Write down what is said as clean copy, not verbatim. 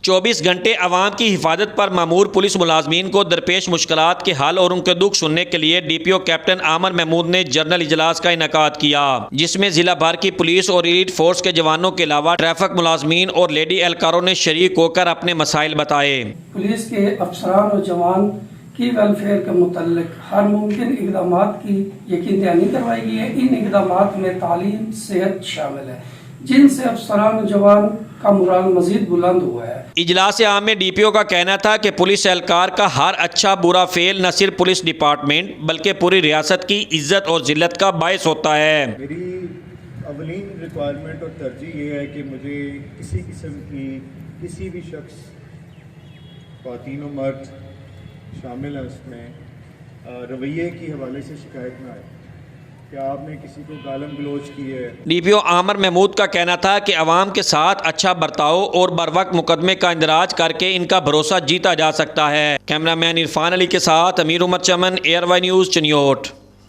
24 घंटे अवाम की हिफाजत पर मामूर पुलिस मुलाजमीन को दरपेश मुश्किलात के हल और उनके दुख सुनने के लिए DPO कैप्टन आमर महमूद ने जर्नल इजलास का इनेकाद किया, जिसमें जिला भर की पुलिस और एलीट फोर्स के जवानों के अलावा ट्रैफिक मुलाजमीन और लेडी एहलकारों ने शरीक होकर अपने मसाइल बताए। पुलिस के अफसरान और जवान की वेलफेयर के मुतल्लिक हर मुमकिन इकदाम की यकीन दहानी करवाई गई है। इन इकदाम में तालीम, सेहत शामिल है, जिनसे अफसरान और जवान का मुराल मजीद बुलंद हुआ है। इजलास आम में DPO का कहना था कि पुलिस एहलकार का हर अच्छा बुरा फेल न सिर्फ पुलिस डिपार्टमेंट बल्कि पूरी रियासत की इज्जत और जिल्लत का बायस होता है। मेरी अवलीन रिक्वायरमेंट और तरजीह ये है कि मुझे किसी किस्म की किसी भी शख्स, ख़वातीन व मर्द शामिल है उसमें, रवैये की हवाले से शिकायत ना आए। क्या आपने किसी को गालम गलोच की है? DPO आमर महमूद का कहना था कि अवाम के साथ अच्छा बर्ताव और बर वक्त मुकदमे का इंदराज करके इनका भरोसा जीता जा सकता है। कैमरामैन इरफान अली के साथ अमीर उमर चमन, ARY न्यूज़, चिन्योट।